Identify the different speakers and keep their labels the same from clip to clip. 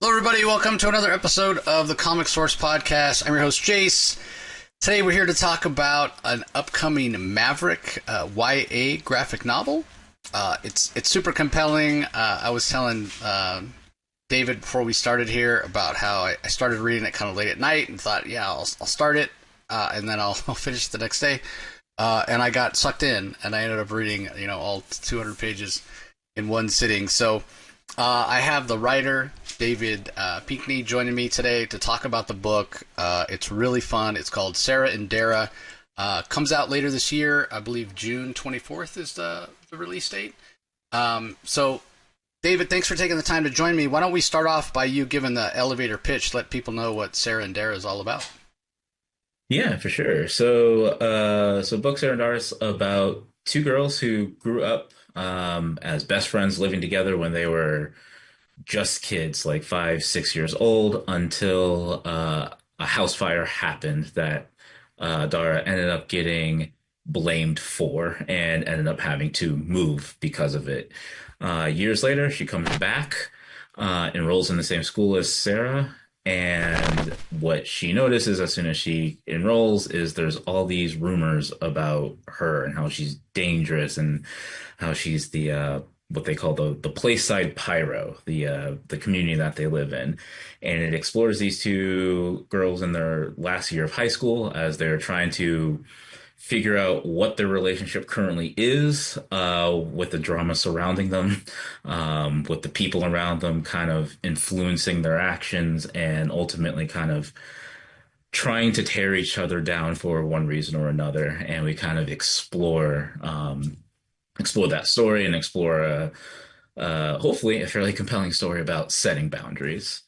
Speaker 1: Hello, everybody. Welcome to another episode of the Comic Source Podcast. I'm your host, Jace. Today, we're here to talk about an upcoming Maverick YA graphic novel. It's super compelling. I was telling David before we started here about how I started reading it kind of late at night and thought, yeah, I'll start it and then I'll finish the next day. And I got sucked in, and I ended up reading, all 200 pages in one sitting. So I have the writer, David Pinckney, joining me today to talk about the book. It's really fun. It's called Sarah and Darah. Comes out later this year. I believe June 24th is the release date. So, David, thanks for taking the time to join me. Why don't we start off by you giving the elevator pitch, let people know what Sarah and Darah is all about.
Speaker 2: Yeah, for sure. So Book Sarah and Darah is about two girls who grew up as best friends living together when they were just kids, like 5, 6 years old, until a house fire happened that Darah ended up getting blamed for and ended up having to move because of it. Years later, she comes back, enrolls in the same school as Sarah. And what she notices as soon as she enrolls is there's all these rumors about her and how she's dangerous and how she's the what they call the Playside Pyro, the community that they live in. And it explores these two girls in their last year of high school as they're trying to figure out what their relationship currently is, with the drama surrounding them, with the people around them kind of influencing their actions, and ultimately kind of trying to tear each other down for one reason or another. And we kind of explore that story and explore hopefully a fairly compelling story about setting boundaries.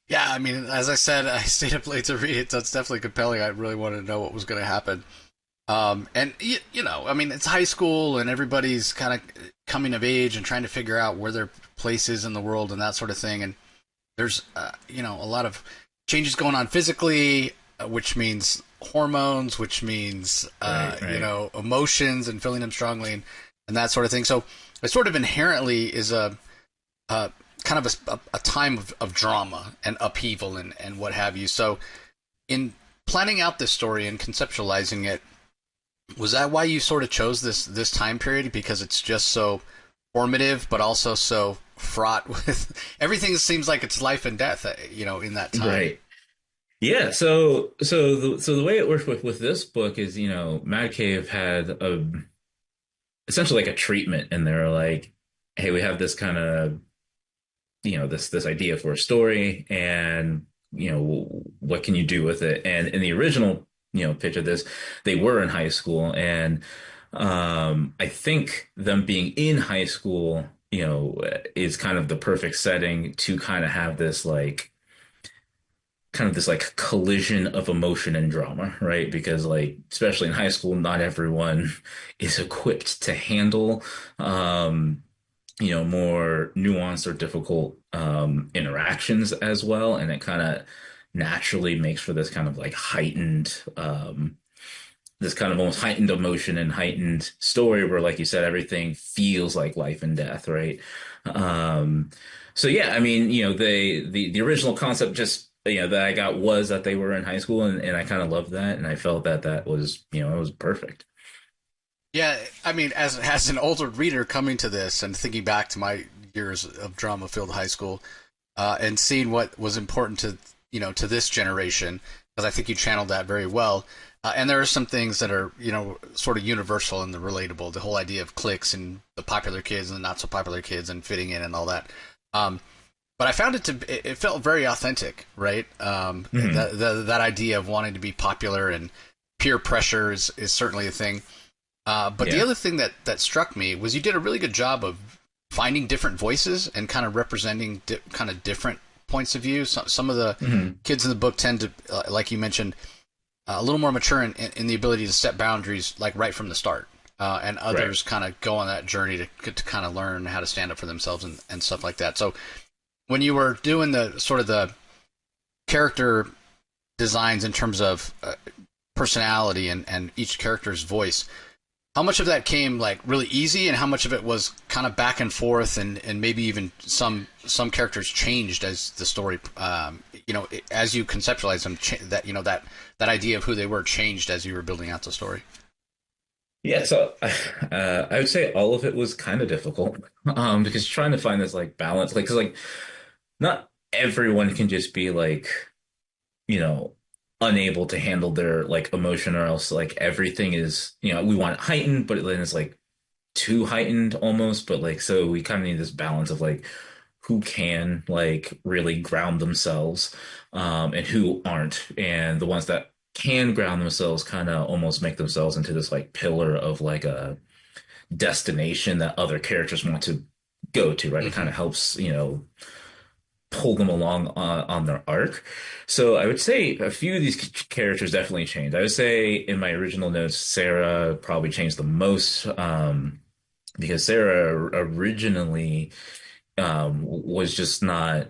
Speaker 1: Yeah, I mean, as I said, I stayed up late to read it. That's definitely compelling. I really wanted to know what was going to happen. And I mean, it's high school, and everybody's kind of coming of age and trying to figure out where their place is in the world and that sort of thing. And there's, a lot of changes going on physically, which means hormones, which means,
Speaker 2: Right.
Speaker 1: emotions and feeling them strongly and that sort of thing. So it sort of inherently is a kind of a time of drama and upheaval and what have you. So in planning out this story and conceptualizing it, was that why you sort of chose this time period? Because it's just so formative, but also so fraught with everything seems like it's life and death, in that time.
Speaker 2: Right. Yeah, so the way it works with this book is, Mad Cave had essentially like a treatment, and they're like, hey, we have this kind of, this idea for a story, and what can you do with it? And in the original, pitch of this, they were in high school, and I think them being in high school, is kind of the perfect setting to kind of have this collision of emotion and drama, right? Because like, especially in high school, not everyone is equipped to handle, more nuanced or difficult interactions as well. And it kind of naturally makes for this kind of like heightened, this kind of almost heightened emotion and heightened story where, like you said, everything feels like life and death, right? Um, so yeah, I mean, the original concept just, that I got was that they were in high school, and I kind of loved that, and I felt that was, it was perfect.
Speaker 1: Yeah, I mean, as an older reader coming to this and thinking back to my years of drama-filled high school, and seeing what was important to this generation, because I think you channeled that very well. And there are some things that are, sort of universal and the relatable. The whole idea of cliques and the popular kids and the not so popular kids and fitting in and all that. But I found it felt very authentic, right?
Speaker 2: Mhm.
Speaker 1: That idea of wanting to be popular and peer pressure is certainly a thing. But the
Speaker 2: Yeah.
Speaker 1: other thing that struck me was you did a really good job of finding different voices and kind of representing kind of different points of view. Some of the
Speaker 2: Mhm.
Speaker 1: kids in the book tend to, like you mentioned, a little more mature in the ability to set boundaries, like right from the start. And
Speaker 2: Right.
Speaker 1: others kind of go on that journey to kind of learn how to stand up for themselves and stuff like that. So when you were doing the sort of the character designs in terms of personality and each character's voice, How much of that came like really easy, and how much of it was kind of back and forth, and maybe even some characters changed as the story, as you conceptualize them, that that idea of who they were changed as you were building out the story.
Speaker 2: Yeah, so I would say all of it was kind of difficult, because trying to find this like balance, like, 'cause like not everyone can just be like, you know, unable to handle their like emotion, or else like everything is, we want it heightened, but then it's like too heightened almost. But like, so we kind of need this balance of like who can like really ground themselves, and who aren't. And the ones that can ground themselves kind of almost make themselves into this like pillar of like a destination that other characters want to go to, right? It kind
Speaker 1: Hmm.
Speaker 2: of helps, pull them along on their arc. So I would say a few of these characters definitely changed. I would say in my original notes, Sarah probably changed the most, because Sarah originally, was just not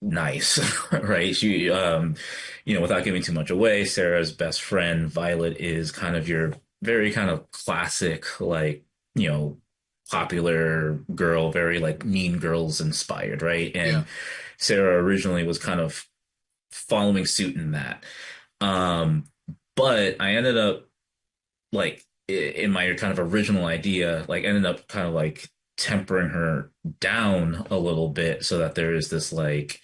Speaker 2: nice, right? She, without giving too much away, Sarah's best friend, Violet, is kind of your very kind of classic, like, you know, popular girl, very like Mean Girls inspired, right?
Speaker 1: Yeah.
Speaker 2: And Sarah originally was kind of following suit in that. Um, but I ended up like in my kind of original idea, like ended up kind of like tempering her down a little bit so that there is this like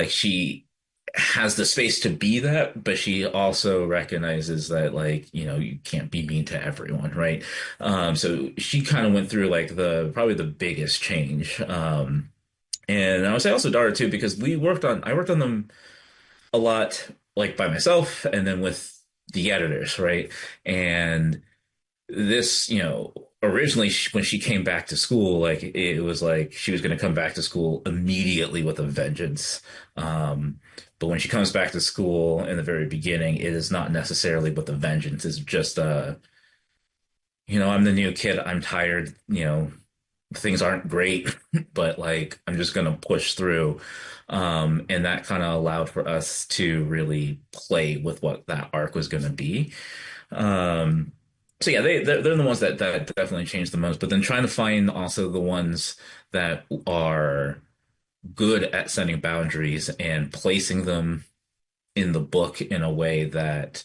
Speaker 2: she has the space to be that, but she also recognizes that like, you can't be mean to everyone, right? So she kind of went through like the probably the biggest change. And I would say also Dara too, because I worked on them a lot like by myself and then with the editors, right? And this, originally when she came back to school, like it was like she was going to come back to school immediately with a vengeance. But when she comes back to school in the very beginning, it is not necessarily with a vengeance. It's just, I'm the new kid. I'm tired. Things aren't great, but like I'm just going to push through. And that kind of allowed for us to really play with what that arc was going to be. Um, so yeah, they're the ones that definitely changed the most. But then trying to find also the ones that are good at setting boundaries and placing them in the book in a way that,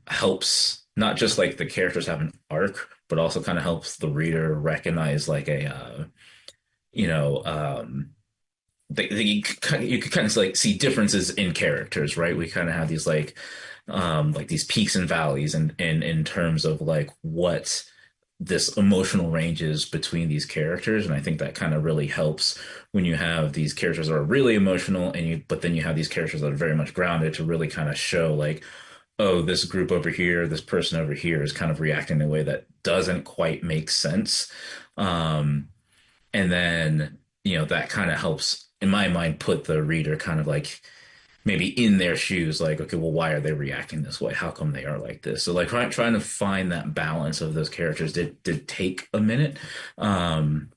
Speaker 2: helps not just like the characters have an arc, but also kind of helps the reader recognize like a, you know, you could kind of like see differences in characters, right? We kind of have these like these peaks and valleys, and in terms of like what this emotional range is between these characters. And I think that kind of really helps when you have these characters that are really emotional, but then you have these characters that are very much grounded, to really kind of show like, oh, this group over here, this person over here is kind of reacting in a way that doesn't quite make sense. Um, and then, that kind of helps, in my mind, put the reader kind of like maybe in their shoes, like, okay, well, why are they reacting this way? How come they are like this? So like trying to find that balance of those characters did take a minute. Um,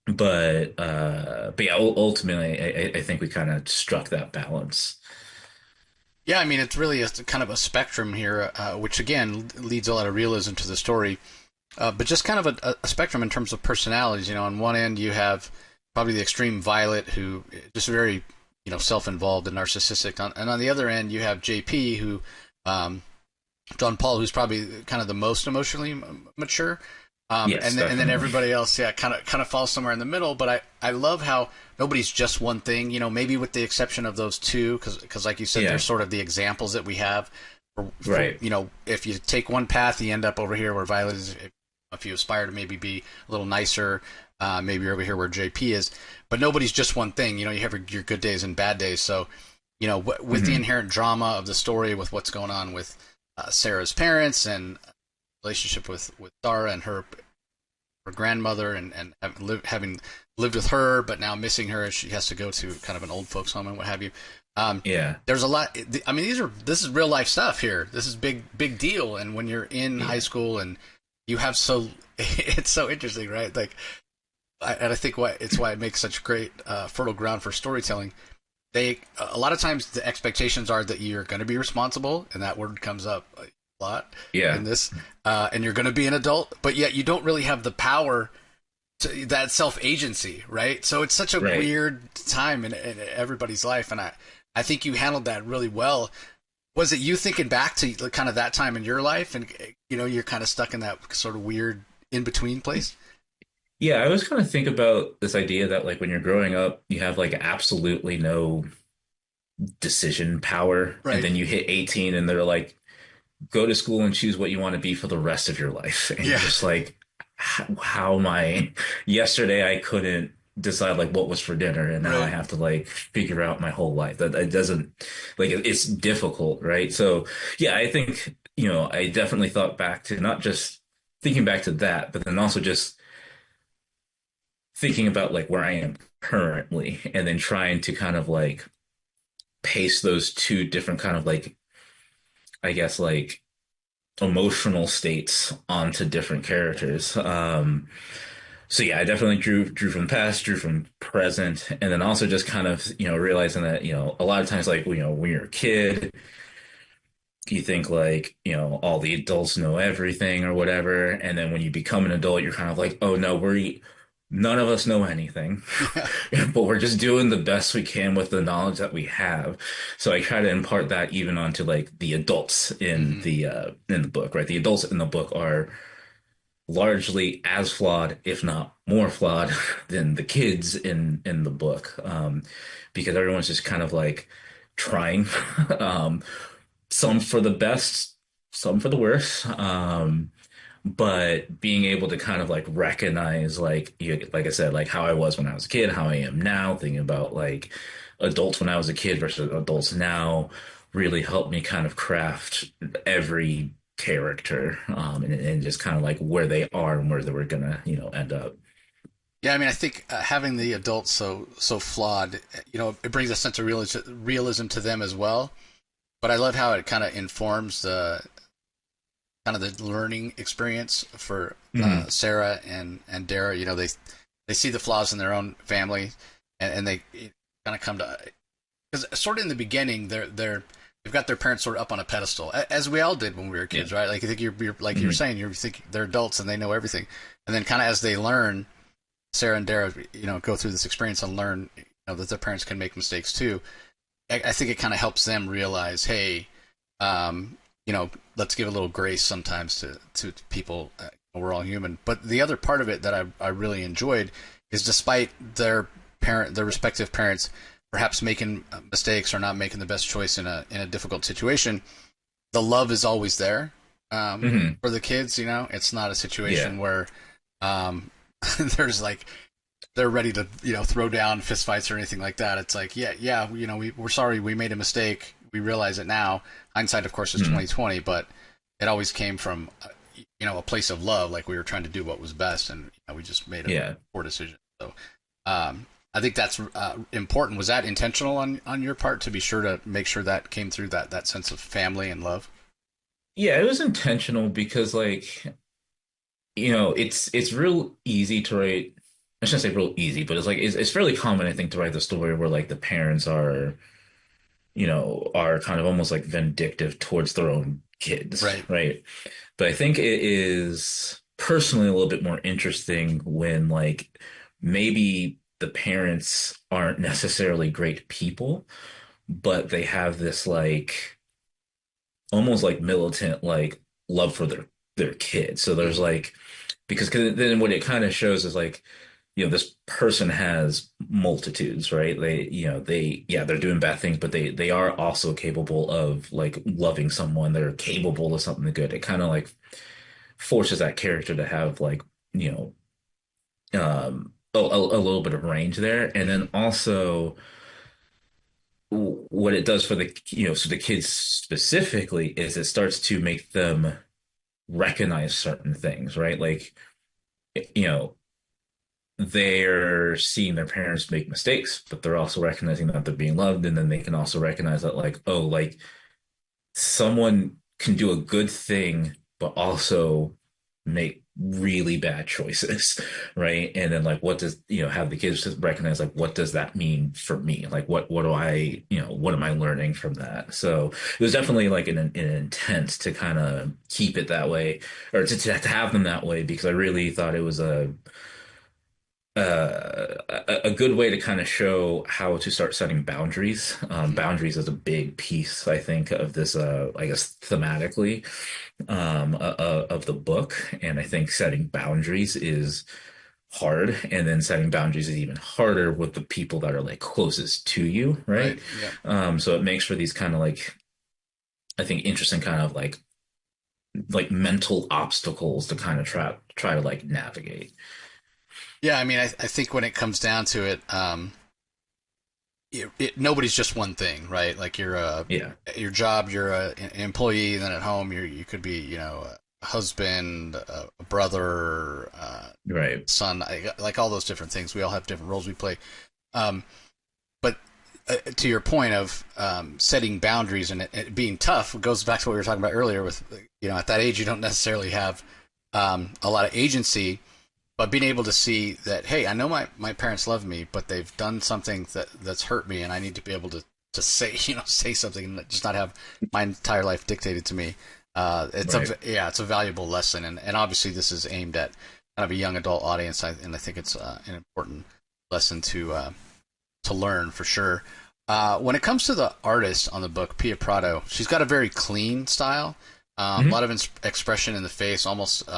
Speaker 2: but yeah, ultimately, I think we kind of struck that balance.
Speaker 1: Yeah, I mean, it's really a kind of a spectrum here, which again leads a lot of realism to the story. But just kind of a spectrum in terms of personalities. On one end you have probably the extreme Violet, who just very self-involved and narcissistic, and on the other end you have JP, who John Paul, who's probably kind of the most emotionally mature.
Speaker 2: Yes,
Speaker 1: And then
Speaker 2: definitely.
Speaker 1: everybody else, yeah, kind of falls somewhere in the middle. But I love how nobody's just one thing. Maybe with the exception of those two, because like you said, they're
Speaker 2: Yeah,
Speaker 1: sort of the examples that we have.
Speaker 2: right.
Speaker 1: If you take one path, you end up over here where Violet is. If you aspire to maybe be a little nicer, maybe you're over here where JP is. But nobody's just one thing. You have your good days and bad days. So, with the
Speaker 2: Hmm.
Speaker 1: inherent drama of the story, with what's going on with Sarah's parents and relationship with Darah and her grandmother, and having lived with her, but now missing her as she has to go to kind of an old folks home and what have you. Um,
Speaker 2: Yeah,
Speaker 1: there's a lot. I mean, this is real life stuff here. This is big deal. And when you're in high
Speaker 2: yeah.
Speaker 1: school and you have it's so interesting, right? Like, and I think why it makes such great fertile ground for storytelling. A lot of times the expectations are that you're going to be responsible, and that word comes up a lot
Speaker 2: Yeah.
Speaker 1: in this, and you're going to be an adult, but yet you don't really have the power to that self agency, right? So it's such a
Speaker 2: Right.
Speaker 1: weird time in everybody's life, and I think you handled that really well. Was it you thinking back to kind of that time in your life, and you're kind of stuck in that sort of weird in between place?
Speaker 2: Yeah, I always kind of think about this idea that like when you're growing up, you have like absolutely no decision power, and
Speaker 1: Right.
Speaker 2: then you hit 18 and they're like, go to school and choose what you want to be for the rest of your life. And you're
Speaker 1: Yeah.
Speaker 2: just like, how am I? Yesterday I couldn't decide like what was for dinner, and now I
Speaker 1: Right.
Speaker 2: have to like figure out my whole life. That it doesn't like it's difficult, right? So yeah, I think, I definitely thought back to not just thinking back to that, but then also just thinking about like where I am currently and then trying to kind of like pace those two different kind of like, I guess, like emotional states onto different characters. So yeah, I definitely drew from past, drew from present, and then also just kind of, realizing that, a lot of times like, when you're a kid, you think like, all the adults know everything or whatever. And then when you become an adult, you're kind of like, oh no, none of us know anything,
Speaker 1: Yeah.
Speaker 2: but we're just doing the best we can with the knowledge that we have. So I try to impart that even onto like the adults
Speaker 1: Hmm.
Speaker 2: in the book, right? The adults in the book are largely as flawed, if not more flawed, than the kids in the book, because everyone's just kind of like trying. um, some for the best, some for the worst. But being able to kind of like recognize, like I said, like how I was when I was a kid, how I am now, thinking about like adults when I was a kid versus adults now, really helped me kind of craft every character, and just kind of like where they are and where they were gonna, end up.
Speaker 1: Yeah, I mean, I think having the adults so flawed, it brings a sense of realism to them as well. But I love how it kind of informs the kind of the learning experience for
Speaker 2: Hmm.
Speaker 1: Sarah and Darah. They see the flaws in their own family, and they kind of come to because sort of in the beginning they've got their parents sort of up on a pedestal, as we all did when we were
Speaker 2: Yeah.
Speaker 1: kids, right? Like you think you're like you're
Speaker 2: Hmm.
Speaker 1: saying, you think they're adults and they know everything, and then kind of as they learn, Sarah and Darah, go through this experience and learn, that their parents can make mistakes too. I think it kind of helps them realize, hey, um, let's give a little grace sometimes to people. We're all human. But the other part of it that I really enjoyed is despite their respective parents, perhaps making mistakes or not making the best choice in a difficult situation, the love is always there
Speaker 2: Hmm.
Speaker 1: for the kids. It's not a
Speaker 2: Yeah.
Speaker 1: situation where um, there's like they're ready to throw down fistfights or anything like that. It's like yeah we're sorry, we made a mistake, we realize it now. Hindsight of course is
Speaker 2: Hmm.
Speaker 1: 2020, but it always came from a place of love, like we were trying to do what was best, and we just made a
Speaker 2: Yeah.
Speaker 1: poor decision. So I think that's important. Was that intentional on your part to be sure to make sure that came through, that sense of family and love?
Speaker 2: Yeah, it was intentional because like, it's real easy to write. I shouldn't say real easy, but it's fairly common, I think, to write the story where like the parents are kind of almost like vindictive towards their own kids,
Speaker 1: Right.
Speaker 2: right? But I think it is personally a little bit more interesting when like maybe the parents aren't necessarily great people, but they have this like almost like militant like love for their kids. So there's
Speaker 1: Hmm.
Speaker 2: like because then what it kind of shows is like, this person has multitudes, right? They're doing bad things, but they are also capable of like loving someone. They're capable of something good. It kind of like forces that character to have like, you a little bit of range there. And
Speaker 1: Hmm.
Speaker 2: then also what it does for so the kids specifically is it starts to make them recognize certain things, right? Like, you know, they're seeing their parents make mistakes, but they're also recognizing that they're being loved. And then they can also recognize that, like, oh, like someone can do a good thing, but also make really bad choices, right? And then like what does, have the kids just recognize like what does that mean for me? Like what do I, what am I learning from that? So it was definitely like an intent to kind of keep it that way, or to have them that way, because I really thought it was a good way to kind of show how to start setting boundaries.
Speaker 1: Mhm.
Speaker 2: Boundaries is a big piece, I think, of this, I guess, thematically, of the book. And I think setting boundaries is hard. And then setting boundaries is even harder with the people that are like closest to you,
Speaker 1: Right.
Speaker 2: right?
Speaker 1: Yeah.
Speaker 2: So it makes for these kind of like, I think, interesting kind of like mental obstacles to kind of try to like navigate.
Speaker 1: Yeah. I mean, I think when it comes down to it, nobody's just one thing, right? Like
Speaker 2: Yeah,
Speaker 1: your job, you're an employee, and then at home, you could be, a husband, a brother,
Speaker 2: right.
Speaker 1: son, like all those different things. We all have different roles we play. Um, but to your point of setting boundaries and it being tough, it goes back to what we were talking about earlier. With at that age, you don't necessarily have a lot of agency, but being able to see that, hey, I know my parents love me, but they've done something that's hurt me, and I need to be able to say say something and just not have my entire life dictated to me.
Speaker 2: Right.
Speaker 1: It's a valuable lesson, and obviously this is aimed at kind of a young adult audience, and I think it's an important lesson to learn for sure. When it comes to the artist on the book, Pia Prado, she's got a very clean style, a lot
Speaker 2: Mhm.
Speaker 1: of expression in the face, almost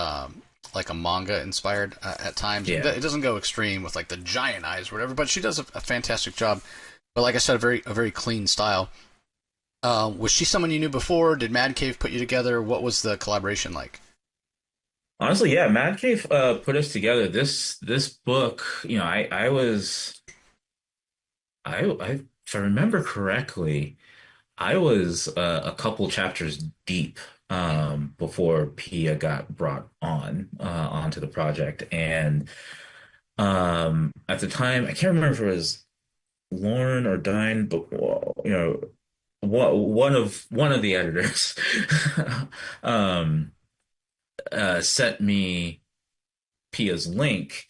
Speaker 1: like a manga inspired at times.
Speaker 2: Yeah.
Speaker 1: It doesn't go extreme with like the giant eyes or whatever, but she does a fantastic job. But like I said, a very clean style. Was she someone you knew before? Did Mad Cave put you together? What was the collaboration like?
Speaker 2: Honestly, yeah, Mad Cave put us together. This book, I was I if I remember correctly, I was a couple chapters deep before Pia got brought onto the project. And at the time, I can't remember if it was Lauren or Dine, but one of the editors um sent me Pia's link,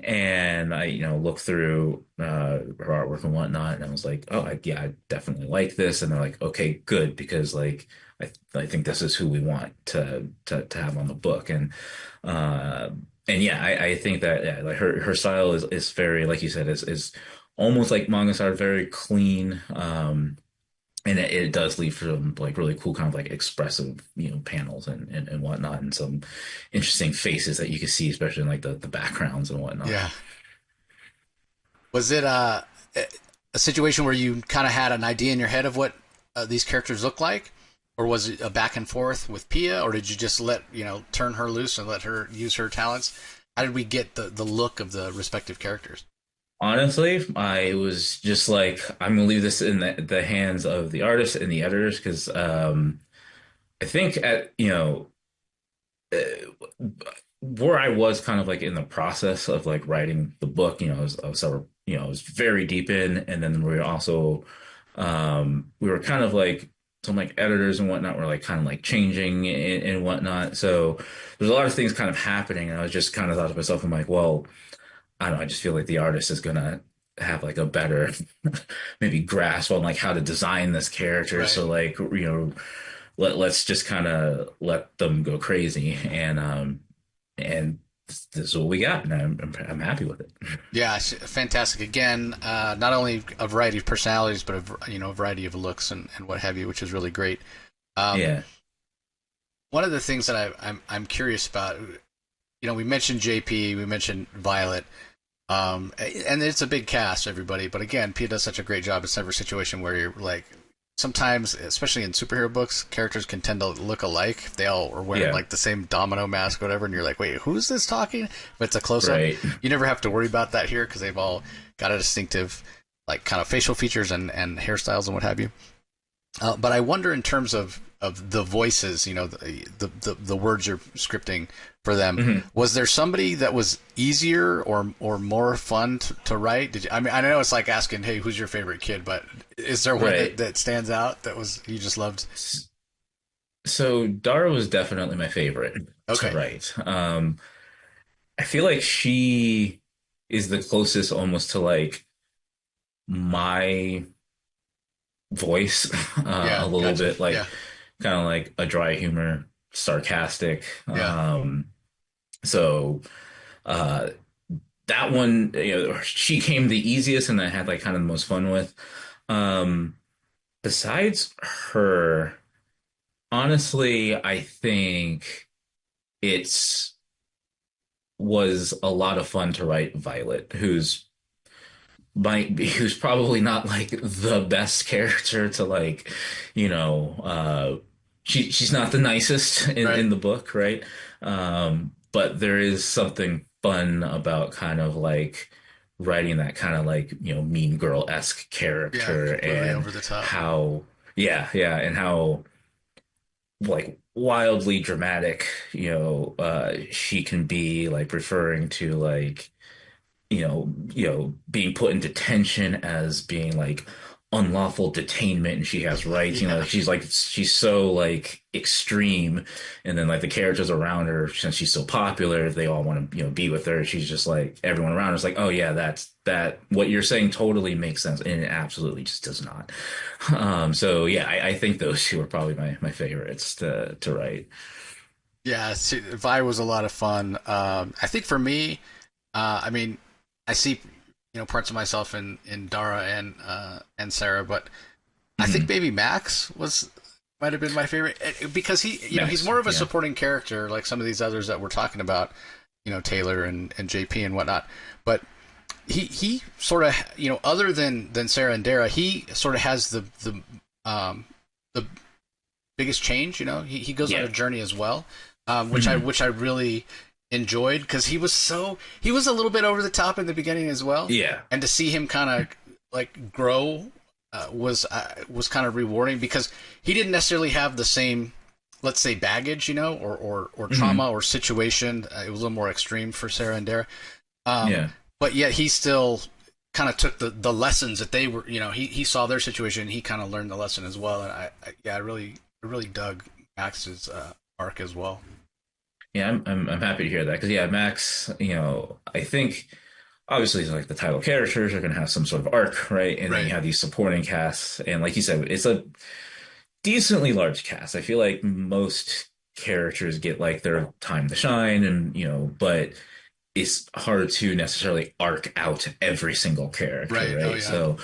Speaker 2: and I, looked through her artwork and whatnot, and I was like, oh, yeah, I definitely like this. And they're like, okay, good, because like I think this is who we want to have on the book. Uh, and yeah, I think that, yeah, like her style is very, like you said, is almost like manga style, very clean. And it does leave some like really cool kind of like expressive, panels and whatnot, and some interesting faces that you can see, especially in like the backgrounds and whatnot.
Speaker 1: Yeah. Was it a situation where you kind of had an idea in your head of what these characters look like, or was it a back and forth with Pia, or did you just let turn her loose and let her use her talents? How did we get the look of the respective characters?
Speaker 2: Honestly, I was just like, I'm gonna leave this in the hands of the artists and the editors, because I think at where I was kind of like in the process of like writing the book, I was very deep in, and then we were also, we were kind of like some like editors and whatnot were like kind of like changing and whatnot. So there's a lot of things kind of happening, and I was just kind of thought to myself, I'm like, well, I don't know, I just feel like the artist is gonna have like a better maybe grasp on like how to design this character.
Speaker 1: Right.
Speaker 2: So like, let's just kind of let them go crazy, and this is what we got, and I'm happy with it.
Speaker 1: Yeah, fantastic. Again, not only a variety of personalities, but a variety of looks and what have you, which is really great. Um,
Speaker 2: Yeah.
Speaker 1: One of the things that I'm curious about, we mentioned JP, we mentioned Violet, and it's a big cast, everybody. But again, Pia does such a great job. It's never a situation where you're like, sometimes, especially in superhero books, characters can tend to look alike if they all are wearing
Speaker 2: Yeah.
Speaker 1: like the same domino mask or whatever, and you're like, wait, who's this talking? If it's a close up,
Speaker 2: Right.
Speaker 1: you never have to worry about that here because they've all got a distinctive, like, kind of facial features and hairstyles and what have you. But I wonder in terms of the voices, the words you're scripting for them.
Speaker 2: Mhm.
Speaker 1: Was there somebody that was easier or more fun to write? Did you, I mean, I know it's like asking, hey, who's your favorite kid? But is there one that,
Speaker 2: Right.
Speaker 1: that stands out that was you just loved?
Speaker 2: S- So Darah was definitely my favorite. to
Speaker 1: Okay.
Speaker 2: write. I feel like she is the closest almost to like my voice,
Speaker 1: Yeah.
Speaker 2: a little
Speaker 1: Gotcha.
Speaker 2: bit like
Speaker 1: Yeah.
Speaker 2: kind of like a dry humor, sarcastic.
Speaker 1: Yeah.
Speaker 2: So uh, that one, she came the easiest, and I had like kind of the most fun with. Um, Besides her, honestly, I think it's was a lot of fun to write Violet, who's probably not like the best character to like, you know, she's not the nicest
Speaker 1: Right.
Speaker 2: in the book, right? But there is something fun about kind of like writing that kind of like, mean girl-esque
Speaker 1: Yeah.
Speaker 2: character
Speaker 1: Completely
Speaker 2: and
Speaker 1: over the top.
Speaker 2: how, yeah, and how like wildly dramatic, she can be like referring to like being put in detention as being like unlawful detainment and she has rights,
Speaker 1: Yeah.
Speaker 2: she's so like extreme. And then like the characters around her, since she's so popular, they all want to, be with her. She's just like everyone around her is like, oh yeah, that what you're saying totally makes sense. And it absolutely just does not. So yeah, I think those two are probably my favorites to write.
Speaker 1: Yeah. Vi was a lot of fun. I think for me, I mean, I see, parts of myself in Dara and Sarah, but I think
Speaker 2: Mhm.
Speaker 1: maybe Max was might have been my favorite because he's
Speaker 2: Max,
Speaker 1: more of a
Speaker 2: yeah.
Speaker 1: supporting character like some of these others that we're talking about, Taylor and JP and whatnot. But he sort of, other than Sarah and Dara, he sort of has the biggest change. He goes on a
Speaker 2: Yeah.
Speaker 1: journey as well, which I
Speaker 2: Mhm.
Speaker 1: which I really enjoyed because he was a little bit over the top in the beginning as well,
Speaker 2: Yeah.
Speaker 1: and to see him kind of like grow was kind of rewarding because he didn't necessarily have the same, let's say, baggage, or
Speaker 2: Mhm.
Speaker 1: trauma or situation. It was a little more extreme for Sarah and Dara, um,
Speaker 2: Yeah.
Speaker 1: but yet he still kind of took the lessons that they were, he saw their situation and he kind of learned the lesson as well. And yeah, I really dug Max's arc as well.
Speaker 2: Yeah, I'm happy to hear that because yeah, Max, I think obviously like the title characters are going to have some sort of arc, right? And then you
Speaker 1: Right.
Speaker 2: have these supporting casts, and like you said, it's a decently large cast. I feel like most characters get like their time to shine, and but it's hard to necessarily arc out every single character,
Speaker 1: Right. Oh
Speaker 2: right?
Speaker 1: yeah.
Speaker 2: So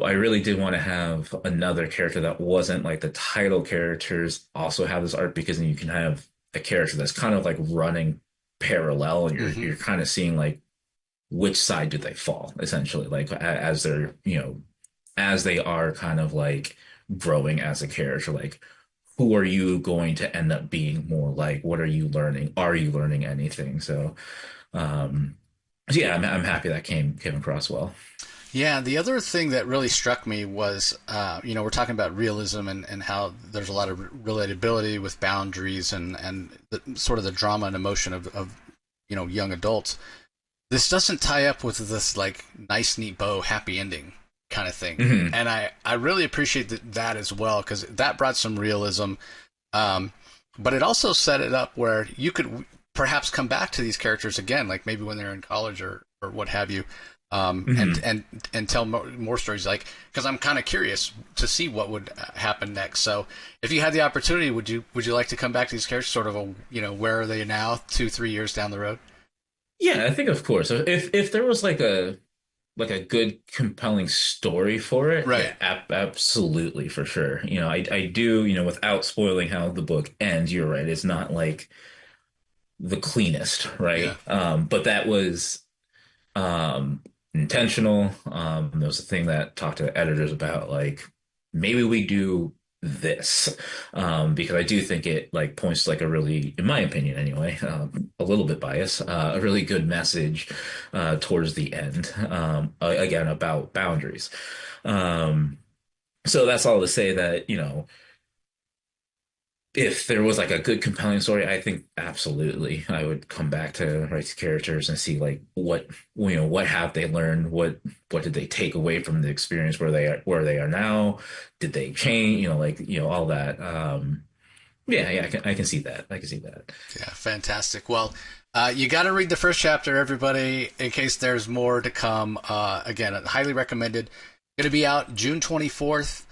Speaker 2: I really did want to have another character that wasn't like the title characters also have this arc because then you can have a character that's kind of like running parallel and you're
Speaker 1: Hmm.
Speaker 2: kind of seeing like which side do they fall essentially like as they're as they are kind of like growing as a character like who are you going to end up being more like what are you learning anything um so yeah, I'm happy that came across well.
Speaker 1: Yeah, the other thing that really struck me was, we're talking about realism and how there's a lot of relatability with boundaries and sort of the drama and emotion of young adults. This doesn't tie up with this like nice, neat bow, happy ending kind of thing,
Speaker 2: Hmm.
Speaker 1: and I really appreciate that as well because that brought some realism, um, but it also set it up where you could perhaps come back to these characters again, like maybe when they're in college or what have you, and
Speaker 2: Hmm.
Speaker 1: and tell more stories. Like because I'm kind of curious to see what would happen next. So if you had the opportunity, would you like to come back to these characters? Sort of where are they now, 2-3 years down the road?
Speaker 2: Yeah, I think of course. If there was like a good compelling story for it,
Speaker 1: Right.
Speaker 2: yeah, absolutely for sure. I do, without spoiling how the book ends, you're right. It's not like the cleanest,
Speaker 1: Yeah.
Speaker 2: right? But that was intentional. There was a thing that talked to editors about like maybe we do this because I do think it like points to like a really, in my opinion anyway, a little bit biased, a really good message towards the end. Again about boundaries. Um, so that's all to say that if there was like a good compelling story, I think absolutely I would come back to Wright's characters and see like what have they learned, what did they take away from the experience where they are now, did they change, like all that. Yeah, I can see that. I can see that.
Speaker 1: Yeah, fantastic. Well, you got to read the first chapter, everybody, in case there's more to come. Again, highly recommended. Going to be out June 24th.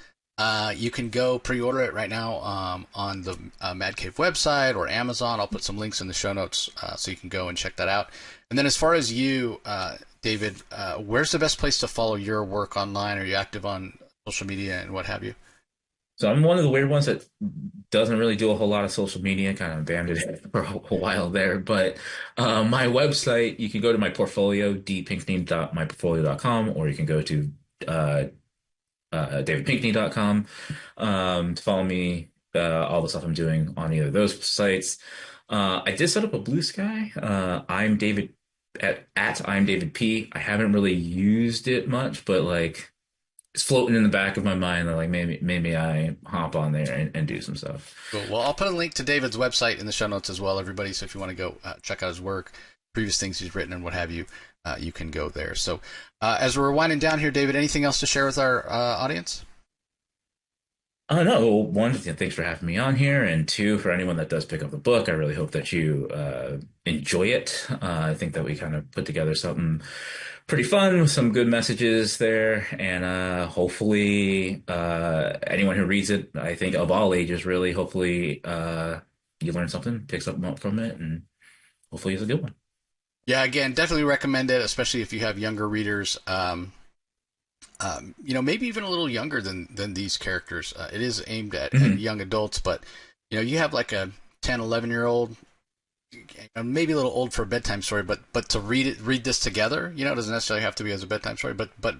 Speaker 1: You can go pre-order it right now on the Mad Cave website or Amazon. I'll put some links in the show notes so you can go and check that out. And then as far as you, David, where's the best place to follow your work online? Are you active on social media and what have you?
Speaker 2: So I'm one of the weird ones that doesn't really do a whole lot of social media, kind of abandoned it for a while there. But my website, you can go to my portfolio, dpinckney.myportfolio.com, or you can go to uh, davidpinckney.com to follow me, all the stuff I'm doing on either of those sites. I did set up a Blue Sky. I'm David at I'm David P. I haven't really used it much, but like it's floating in the back of my mind that like maybe I hop on there and do some stuff.
Speaker 1: Cool. Well, I'll put a link to David's website in the show notes as well, everybody. So if you want to go check out his work, previous things he's written and what have you, you can go there. So as we're winding down here, David, anything else to share with our audience?
Speaker 2: No, one, thanks for having me on here, and two, for anyone that does pick up the book, I really hope that you enjoy it. I think that we kind of put together something pretty fun with some good messages there, and hopefully anyone who reads it, I think of all ages, really, hopefully you learn something, picks up from it, and hopefully it's a good one.
Speaker 1: Yeah, again, definitely recommend it, especially if you have younger readers. Maybe even a little younger than these characters. It is aimed at young adults, but, you have like a 10, 11-year-old, maybe a little old for a bedtime story, but to read this together, it doesn't necessarily have to be as a bedtime story, but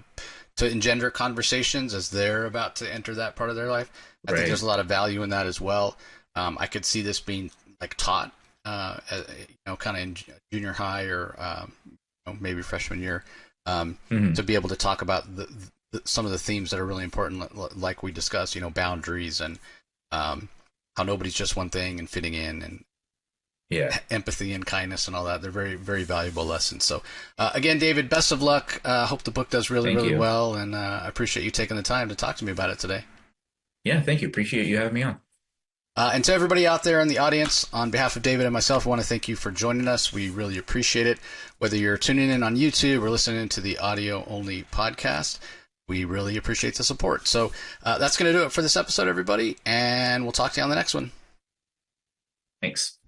Speaker 1: to engender conversations as they're about to enter that part of their life. I think there's a lot of value in that as well. I could see this being like taught, kind of in junior high or maybe freshman year. To be able to talk about some of the themes that are really important, like we discussed, boundaries and how nobody's just one thing and fitting in and empathy and kindness and all that. They're very, very valuable lessons. So again, David, best of luck. Hope the book does really, really well. And I appreciate you taking the time to talk to me about it today.
Speaker 2: Yeah, thank you. Appreciate you having me on.
Speaker 1: And to everybody out there in the audience, on behalf of David and myself, I want to thank you for joining us. We really appreciate it. Whether you're tuning in on YouTube or listening to the audio-only podcast, we really appreciate the support. So that's going to do it for this episode, everybody, and we'll talk to you on the next one.
Speaker 2: Thanks.